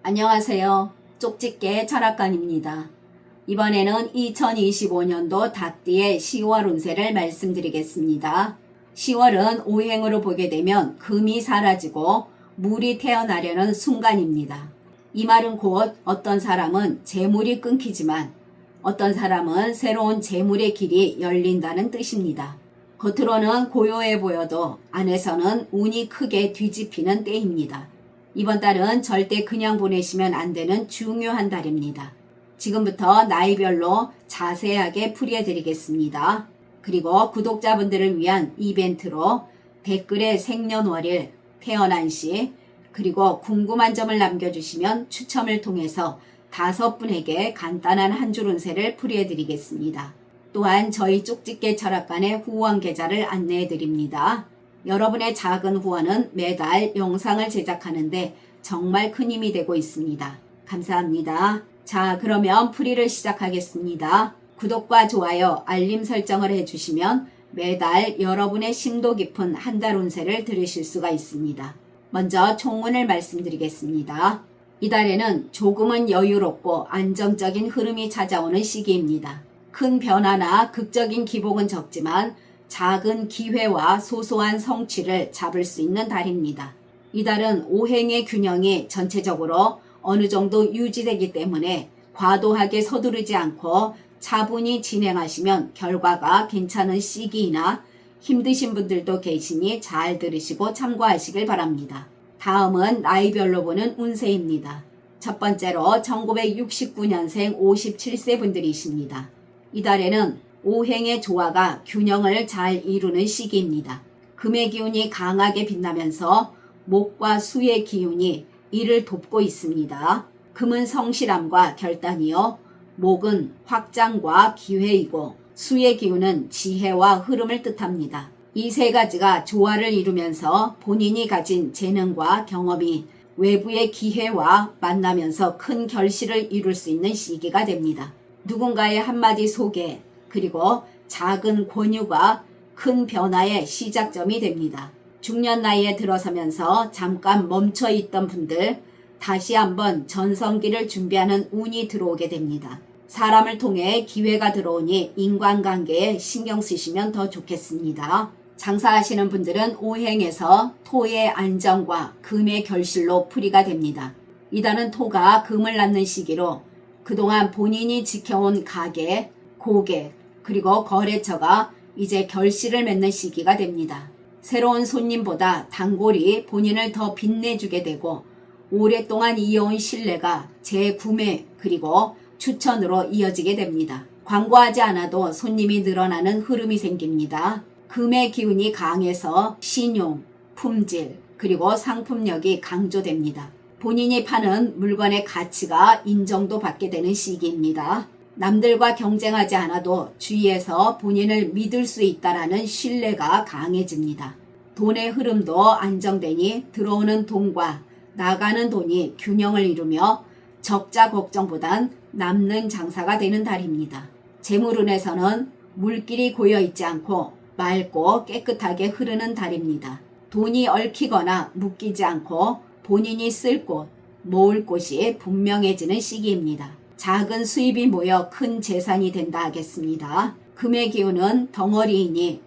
안녕하세요. 쪽집게 철학관입니다. 이번에는 2025년도 닭띠의 10월 운세를 말씀드리겠습니다. 10월은 오행으로 보게 되면 금이 사라지고 물이 태어나려는 순간입니다. 이 말은 곧 어떤 사람은 재물이 끊기지만 어떤 사람은 새로운 재물의 길이 열린다는 뜻입니다. 겉으로는 고요해 보여도 안에서는 운이 크게 뒤집히는 때입니다. 이번 달은 절대 그냥 보내시면 안 되는 중요한 달입니다. 지금부터 나이별로 자세하게 풀이해드리겠습니다. 그리고 구독자분들을 위한 이벤트로 댓글에 생년월일, 태어난 시, 그리고 궁금한 점을 남겨주시면 추첨을 통해서 5분에게 간단한 한 줄 운세를 풀이해드리겠습니다. 또한 저희 쪽집게 철학관의 후원 계좌를 안내해드립니다. 여러분의 작은 후원은 매달 영상을 제작하는데 정말 큰 힘이 되고 있습니다. 감사합니다. 자, 그러면 풀이를 시작하겠습니다. 구독과 좋아요, 알림 설정을 해주시면 매달 여러분의 심도 깊은 한 달 운세를 들으실 수가 있습니다. 먼저 총운을 말씀드리겠습니다. 이달에는 조금은 여유롭고 안정적인 흐름이 찾아오는 시기입니다. 큰 변화나 극적인 기복은 적지만 작은 기회와 소소한 성취를 잡을 수 있는 달입니다. 이달은 오행의 균형이 전체적으로 어느 정도 유지되기 때문에 과도하게 서두르지 않고 차분히 진행하시면 결과가 괜찮은 시기이나 힘드신 분들도 계시니 잘 들으시고 참고하시길 바랍니다. 다음은 나이별로 보는 운세입니다. 첫 번째로 1969년생 57세 분들이십니다. 이달에는 오행의 조화가 균형을 잘 이루는 시기입니다. 금의 기운이 강하게 빛나면서 목과 수의 기운이 이를 돕고 있습니다. 금은 성실함과 결단이요. 목은 확장과 기회이고 수의 기운은 지혜와 흐름을 뜻합니다. 이 세 가지가 조화를 이루면서 본인이 가진 재능과 경험이 외부의 기회와 만나면서 큰 결실을 이룰 수 있는 시기가 됩니다. 누군가의 한마디 소개, 그리고 작은 권유가 큰 변화의 시작점이 됩니다. 중년 나이에 들어서면서 잠깐 멈춰있던 분들 다시 한번 전성기를 준비하는 운이 들어오게 됩니다. 사람을 통해 기회가 들어오니 인간관계에 신경 쓰시면 더 좋겠습니다. 장사하시는 분들은 오행에서 토의 안정과 금의 결실로 풀이가 됩니다. 이달은 토가 금을 낳는 시기로 그동안 본인이 지켜온 가게, 고객, 그리고 거래처가 이제 결실을 맺는 시기가 됩니다. 새로운 손님보다 단골이 본인을 더 빛내주게 되고 오랫동안 이어온 신뢰가 재구매 그리고 추천으로 이어지게 됩니다. 광고하지 않아도 손님이 늘어나는 흐름이 생깁니다. 금의 기운이 강해서 신용, 품질, 그리고 상품력이 강조됩니다. 본인이 파는 물건의 가치가 인정도 받게 되는 시기입니다. 남들과 경쟁하지 않아도 주위에서 본인을 믿을 수 있다라는 신뢰가 강해집니다. 돈의 흐름도 안정되니 들어오는 돈과 나가는 돈이 균형을 이루며 적자 걱정보단 남는 장사가 되는 달입니다. 재물운에서는 물길이 고여있지 않고 맑고 깨끗하게 흐르는 달입니다. 돈이 얽히거나 묶이지 않고 본인이 쓸 곳, 모을 곳이 분명해지는 시기입니다. 작은 수입이 모여 큰 재산이 된다 하겠습니다. 금의 기운은 덩어리이니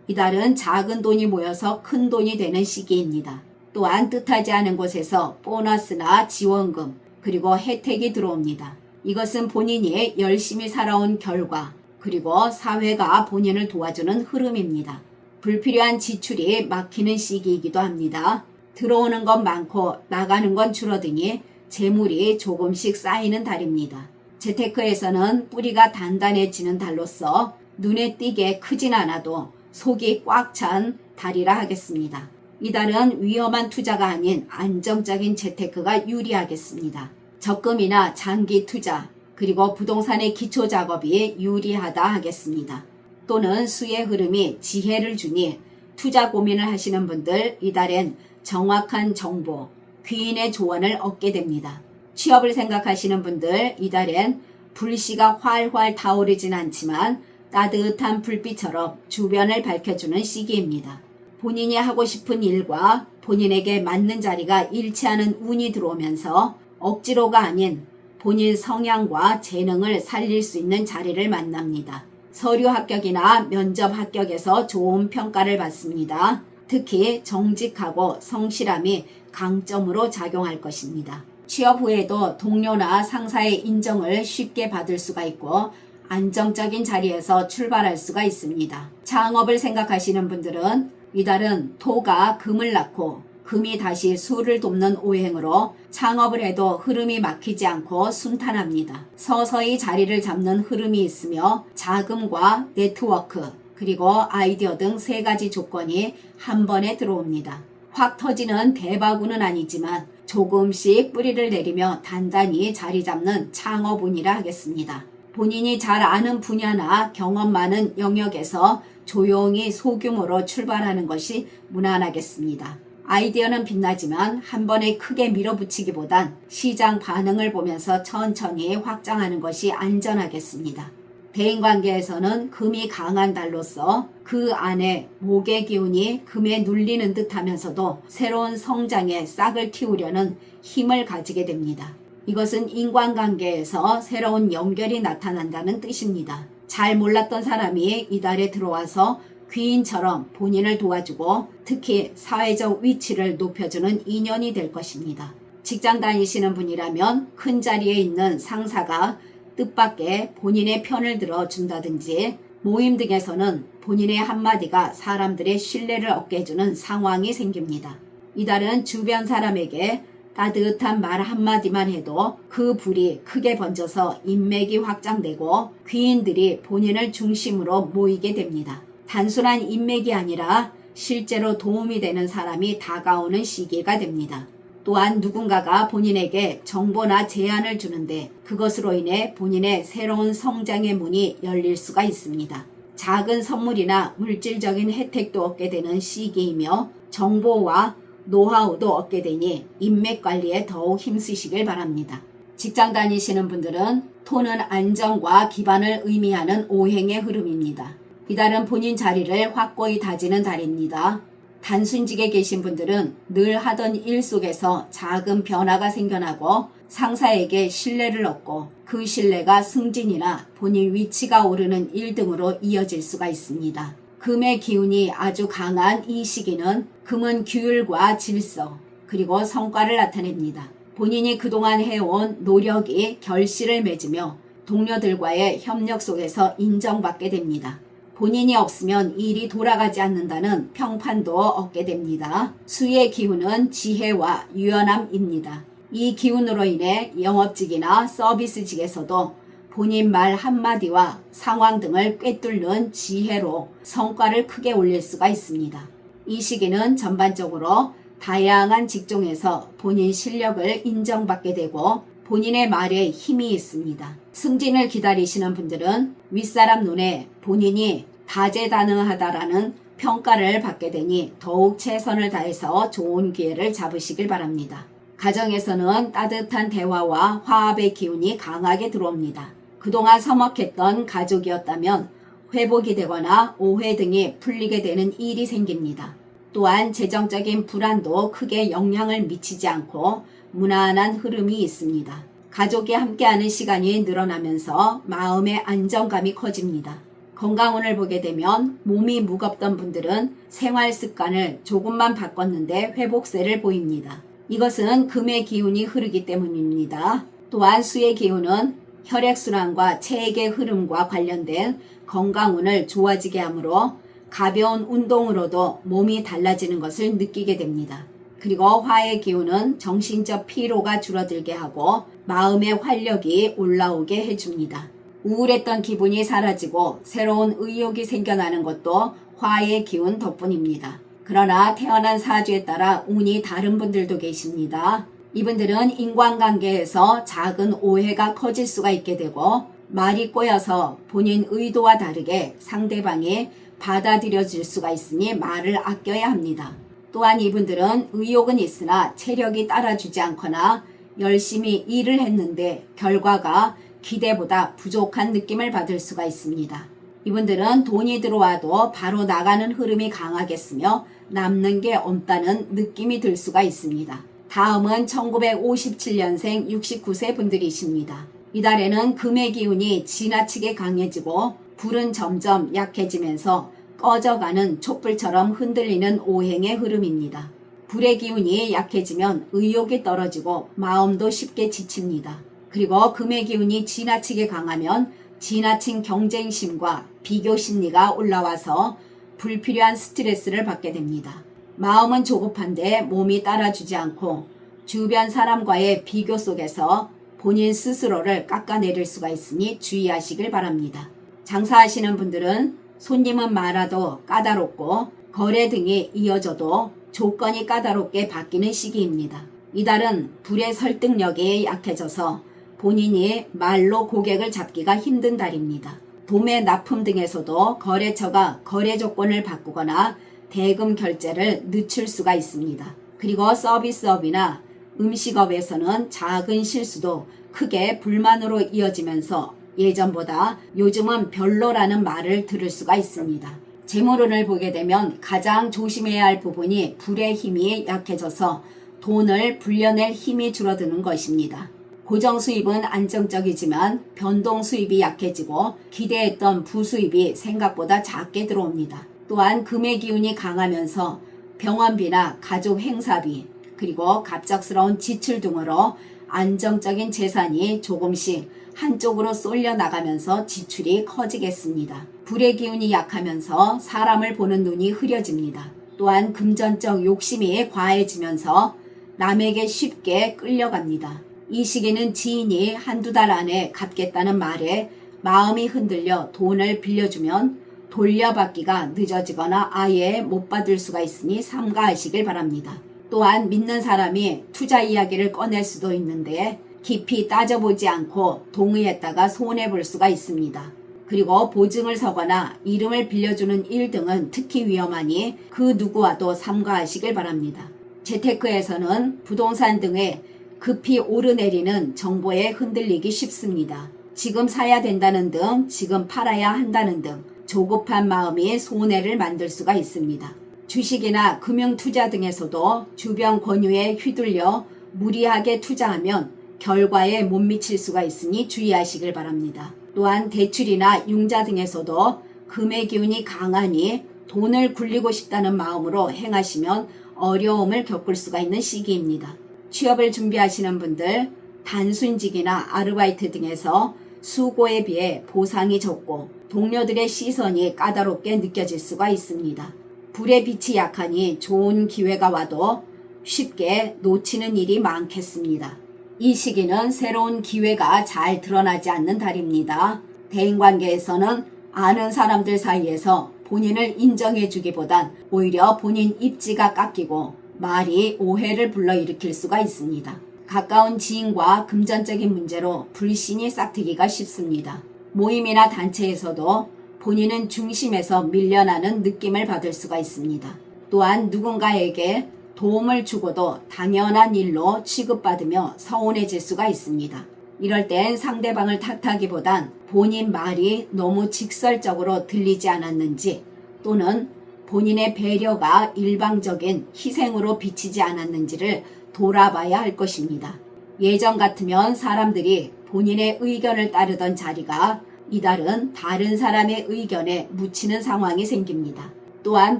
이달은 작은 돈이 모여서 큰 돈이 되는 시기입니다. 또한 뜻하지 않은 곳에서 보너스나 지원금 그리고 혜택이 들어옵니다. 이것은 본인이 열심히 살아온 결과 그리고 사회가 본인을 도와주는 흐름입니다. 불필요한 지출이 막히는 시기이기도 합니다. 들어오는 건 많고 나가는 건 줄어드니 재물이 조금씩 쌓이는 달입니다. 재테크에서는 뿌리가 단단해지는 달로서 눈에 띄게 크진 않아도 속이 꽉 찬 달이라 하겠습니다. 이달은 위험한 투자가 아닌 안정적인 재테크가 유리하겠습니다. 적금이나 장기 투자 그리고 부동산의 기초 작업이 유리하다 하겠습니다. 또는 수의 흐름이 지혜를 주니 투자 고민을 하시는 분들 이달엔 정확한 정보, 귀인의 조언을 얻게 됩니다. 취업을 생각하시는 분들 이달엔 불씨가 활활 타오르진 않지만 따뜻한 불빛처럼 주변을 밝혀주는 시기입니다. 본인이 하고 싶은 일과 본인에게 맞는 자리가 일치하는 운이 들어오면서 억지로가 아닌 본인 성향과 재능을 살릴 수 있는 자리를 만납니다. 서류 합격이나 면접 합격에서 좋은 평가를 받습니다. 특히 정직하고 성실함이 강점으로 작용할 것입니다. 취업 후에도 동료나 상사의 인정을 쉽게 받을 수가 있고 안정적인 자리에서 출발할 수가 있습니다. 창업을 생각하시는 분들은 이달은 토가 금을 낳고 금이 다시 수를 돕는 오행으로 창업을 해도 흐름이 막히지 않고 순탄합니다. 서서히 자리를 잡는 흐름이 있으며 자금과 네트워크 그리고 아이디어 등 3가지 조건이 한 번에 들어옵니다. 확 터지는 대박운은 아니지만 조금씩 뿌리를 내리며 단단히 자리 잡는 창업운이라 하겠습니다. 본인이 잘 아는 분야나 경험 많은 영역에서 조용히 소규모로 출발하는 것이 무난하겠습니다. 아이디어는 빛나지만 한 번에 크게 밀어붙이기보단 시장 반응을 보면서 천천히 확장하는 것이 안전하겠습니다. 대인관계에서는 금이 강한 달로서 그 안에 목의 기운이 금에 눌리는 듯 하면서도 새로운 성장에 싹을 틔우려는 힘을 가지게 됩니다. 이것은 인간관계에서 새로운 연결이 나타난다는 뜻입니다. 잘 몰랐던 사람이 이달에 들어와서 귀인처럼 본인을 도와주고 특히 사회적 위치를 높여주는 인연이 될 것입니다. 직장 다니시는 분이라면 큰 자리에 있는 상사가 뜻밖의 본인의 편을 들어준다든지 모임 등에서는 본인의 한마디가 사람들의 신뢰를 얻게 해주는 상황이 생깁니다. 이달은 주변 사람에게 따뜻한 말 한마디만 해도 그 불이 크게 번져서 인맥이 확장되고 귀인들이 본인을 중심으로 모이게 됩니다. 단순한 인맥이 아니라 실제로 도움이 되는 사람이 다가오는 시기가 됩니다. 또한 누군가가 본인에게 정보나 제안을 주는데 그것으로 인해 본인의 새로운 성장의 문이 열릴 수가 있습니다. 작은 선물이나 물질적인 혜택도 얻게 되는 시기이며 정보와 노하우도 얻게 되니 인맥 관리에 더욱 힘쓰시길 바랍니다. 직장 다니시는 분들은 토는 안정과 기반을 의미하는 오행의 흐름입니다. 이달은 본인 자리를 확고히 다지는 달입니다. 단순직에 계신 분들은 늘 하던 일 속에서 작은 변화가 생겨나고 상사에게 신뢰를 얻고 그 신뢰가 승진이나 본인 위치가 오르는 일 등으로 이어질 수가 있습니다. 금의 기운이 아주 강한 이 시기는 금은 규율과 질서 그리고 성과를 나타냅니다. 본인이 그동안 해온 노력이 결실을 맺으며 동료들과의 협력 속에서 인정받게 됩니다. 본인이 없으면 일이 돌아가지 않는다는 평판도 얻게 됩니다. 수의 기운은 지혜와 유연함입니다. 이 기운으로 인해 영업직이나 서비스직에서도 본인 말 한마디와 상황 등을 꿰뚫는 지혜로 성과를 크게 올릴 수가 있습니다. 이 시기는 전반적으로 다양한 직종에서 본인 실력을 인정받게 되고 본인의 말에 힘이 있습니다. 승진을 기다리시는 분들은 윗사람 눈에 본인이 다재다능하다라는 평가를 받게 되니 더욱 최선을 다해서 좋은 기회를 잡으시길 바랍니다. 가정에서는 따뜻한 대화와 화합의 기운이 강하게 들어옵니다. 그동안 서먹했던 가족이었다면 회복이 되거나 오해 등이 풀리게 되는 일이 생깁니다. 또한 재정적인 불안도 크게 영향을 미치지 않고 무난한 흐름이 있습니다. 가족이 함께하는 시간이 늘어나면서 마음의 안정감이 커집니다. 건강운을 보게 되면 몸이 무겁던 분들은 생활 습관을 조금만 바꿨는데 회복세를 보입니다. 이것은 금의 기운이 흐르기 때문입니다. 또한 수의 기운은 혈액순환과 체액의 흐름과 관련된 건강운을 좋아지게 하므로 가벼운 운동으로도 몸이 달라지는 것을 느끼게 됩니다. 그리고 화의 기운은 정신적 피로가 줄어들게 하고 마음의 활력이 올라오게 해줍니다. 우울했던 기분이 사라지고 새로운 의욕이 생겨나는 것도 화의 기운 덕분입니다. 그러나 태어난 사주에 따라 운이 다른 분들도 계십니다. 이분들은 인간관계에서 작은 오해가 커질 수가 있게 되고 말이 꼬여서 본인 의도와 다르게 상대방이 받아들여질 수가 있으니 말을 아껴야 합니다. 또한 이분들은 의욕은 있으나 체력이 따라주지 않거나 열심히 일을 했는데 결과가 기대보다 부족한 느낌을 받을 수가 있습니다. 이분들은 돈이 들어와도 바로 나가는 흐름이 강하겠으며 남는 게 없다는 느낌이 들 수가 있습니다. 다음은 1957년생 69세 분들이십니다. 이달에는 금의 기운이 지나치게 강해지고 불은 점점 약해지면서 꺼져가는 촛불처럼 흔들리는 오행의 흐름입니다. 불의 기운이 약해지면 의욕이 떨어지고 마음도 쉽게 지칩니다. 그리고 금의 기운이 지나치게 강하면 지나친 경쟁심과 비교 심리가 올라와서 불필요한 스트레스를 받게 됩니다. 마음은 조급한데 몸이 따라주지 않고 주변 사람과의 비교 속에서 본인 스스로를 깎아내릴 수가 있으니 주의하시길 바랍니다. 장사하시는 분들은 손님은 많아도 까다롭고 거래 등이 이어져도 조건이 까다롭게 바뀌는 시기입니다. 이달은 불의 설득력이 약해져서 본인이 말로 고객을 잡기가 힘든 달입니다. 도매 납품 등에서도 거래처가 거래 조건을 바꾸거나 대금 결제를 늦출 수가 있습니다. 그리고 서비스업이나 음식업에서는 작은 실수도 크게 불만으로 이어지면서 예전보다 요즘은 별로라는 말을 들을 수가 있습니다. 재물운을 보게 되면 가장 조심해야 할 부분이 불의 힘이 약해져서 돈을 불려낼 힘이 줄어드는 것입니다. 고정 수입은 안정적이지만 변동 수입이 약해지고 기대했던 부수입이 생각보다 작게 들어옵니다. 또한 금의 기운이 강하면서 병원비나 가족 행사비 그리고 갑작스러운 지출 등으로 안정적인 재산이 조금씩 한쪽으로 쏠려 나가면서 지출이 커지겠습니다. 불의 기운이 약하면서 사람을 보는 눈이 흐려집니다. 또한 금전적 욕심이 과해지면서 남에게 쉽게 끌려갑니다. 이 시기는 지인이 한두 달 안에 갚겠다는 말에 마음이 흔들려 돈을 빌려주면 돌려받기가 늦어지거나 아예 못 받을 수가 있으니 삼가하시길 바랍니다. 또한 믿는 사람이 투자 이야기를 꺼낼 수도 있는데 깊이 따져보지 않고 동의했다가 손해볼 수가 있습니다. 그리고 보증을 서거나 이름을 빌려주는 일 등은 특히 위험하니 그 누구와도 삼가하시길 바랍니다. 재테크에서는 부동산 등의 급히 오르내리는 정보에 흔들리기 쉽습니다. 지금 사야 된다는 등, 지금 팔아야 한다는 등 조급한 마음이 손해를 만들 수가 있습니다. 주식이나 금융투자 등에서도 주변 권유에 휘둘려 무리하게 투자하면 결과에 못 미칠 수가 있으니 주의하시길 바랍니다. 또한 대출이나 융자 등에서도 금의 기운이 강하니 돈을 굴리고 싶다는 마음으로 행하시면 어려움을 겪을 수가 있는 시기입니다. 취업을 준비하시는 분들, 단순직이나 아르바이트 등에서 수고에 비해 보상이 적고 동료들의 시선이 까다롭게 느껴질 수가 있습니다. 불의 빛이 약하니 좋은 기회가 와도 쉽게 놓치는 일이 많겠습니다. 이 시기는 새로운 기회가 잘 드러나지 않는 달입니다. 대인관계에서는 아는 사람들 사이에서 본인을 인정해주기보단 오히려 본인 입지가 깎이고 말이 오해를 불러일으킬 수가 있습니다. 가까운 지인과 금전적인 문제로 불신이 싹트기가 쉽습니다. 모임이나 단체에서도 본인은 중심에서 밀려나는 느낌을 받을 수가 있습니다. 또한 누군가에게 도움을 주고도 당연한 일로 취급받으며 서운해질 수가 있습니다. 이럴 땐 상대방을 탓하기보단 본인 말이 너무 직설적으로 들리지 않았는지 또는 본인의 배려가 일방적인 희생으로 비치지 않았는지를 돌아봐야 할 것입니다. 예전 같으면 사람들이 본인의 의견을 따르던 자리가 이달은 다른 사람의 의견에 묻히는 상황이 생깁니다. 또한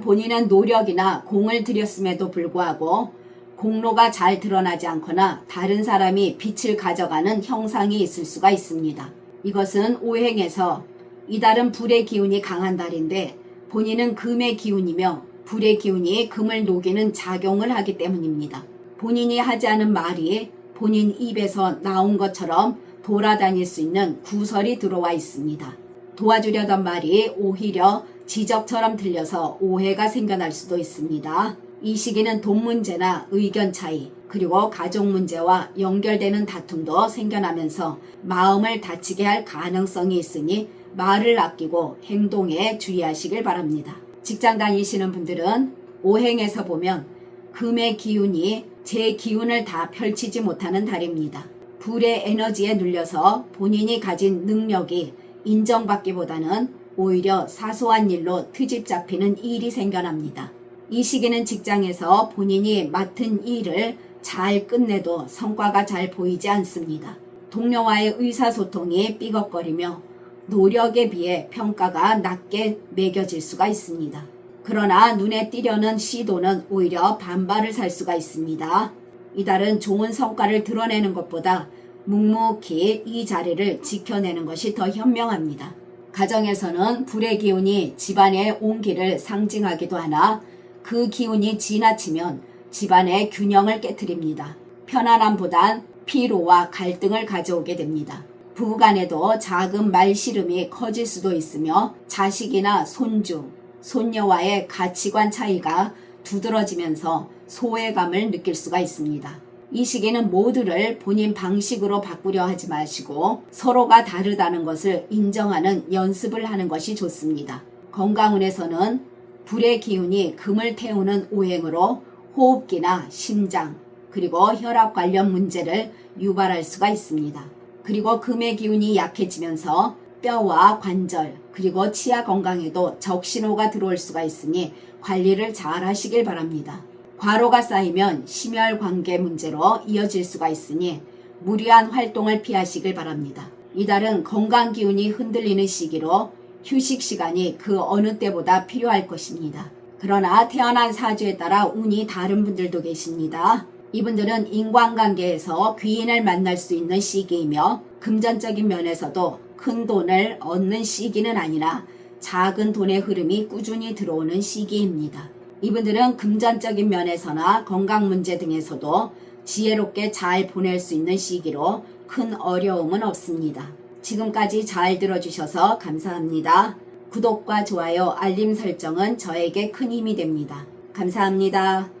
본인은 노력이나 공을 들였음에도 불구하고 공로가 잘 드러나지 않거나 다른 사람이 빛을 가져가는 형상이 있을 수가 있습니다. 이것은 오행에서 이달은 불의 기운이 강한 달인데 본인은 금의 기운이며 불의 기운이 금을 녹이는 작용을 하기 때문입니다. 본인이 하지 않은 말이 본인 입에서 나온 것처럼 돌아다닐 수 있는 구설이 들어와 있습니다. 도와주려던 말이 오히려 지적처럼 들려서 오해가 생겨날 수도 있습니다. 이 시기는 돈 문제나 의견 차이, 그리고 가족 문제와 연결되는 다툼도 생겨나면서 마음을 다치게 할 가능성이 있으니 말을 아끼고 행동에 주의하시길 바랍니다. 직장 다니시는 분들은 오행에서 보면 금의 기운이 제 기운을 다 펼치지 못하는 달입니다. 불의 에너지에 눌려서 본인이 가진 능력이 인정받기보다는 오히려 사소한 일로 트집 잡히는 일이 생겨납니다. 이 시기는 직장에서 본인이 맡은 일을 잘 끝내도 성과가 잘 보이지 않습니다. 동료와의 의사소통이 삐걱거리며 노력에 비해 평가가 낮게 매겨질 수가 있습니다. 그러나 눈에 띄려는 시도는 오히려 반발을 살 수가 있습니다. 이달은 좋은 성과를 드러내는 것보다 묵묵히 이 자리를 지켜내는 것이 더 현명합니다. 가정에서는 불의 기운이 집안의 온기를 상징하기도 하나 그 기운이 지나치면 집안의 균형을 깨트립니다. 편안함보단 피로와 갈등을 가져오게 됩니다. 부부간에도 작은 말씨름이 커질 수도 있으며 자식이나 손주, 손녀와의 가치관 차이가 두드러지면서 소외감을 느낄 수가 있습니다. 이 시기는 모두를 본인 방식으로 바꾸려 하지 마시고 서로가 다르다는 것을 인정하는 연습을 하는 것이 좋습니다. 건강운에서는 불의 기운이 금을 태우는 오행으로 호흡기나 심장 그리고 혈압 관련 문제를 유발할 수가 있습니다. 그리고 금의 기운이 약해지면서 뼈와 관절 그리고 치아 건강에도 적신호가 들어올 수가 있으니 관리를 잘 하시길 바랍니다. 과로가 쌓이면 심혈관계 문제로 이어질 수가 있으니 무리한 활동을 피하시길 바랍니다. 이달은 건강 기운이 흔들리는 시기로 휴식 시간이 그 어느 때보다 필요할 것입니다. 그러나 태어난 사주에 따라 운이 다른 분들도 계십니다. 이분들은 인간관계에서 귀인을 만날 수 있는 시기이며 금전적인 면에서도 큰 돈을 얻는 시기는 아니라 작은 돈의 흐름이 꾸준히 들어오는 시기입니다. 이분들은 금전적인 면에서나 건강 문제 등에서도 지혜롭게 잘 보낼 수 있는 시기로 큰 어려움은 없습니다. 지금까지 잘 들어주셔서 감사합니다. 구독과 좋아요, 알림 설정은 저에게 큰 힘이 됩니다. 감사합니다.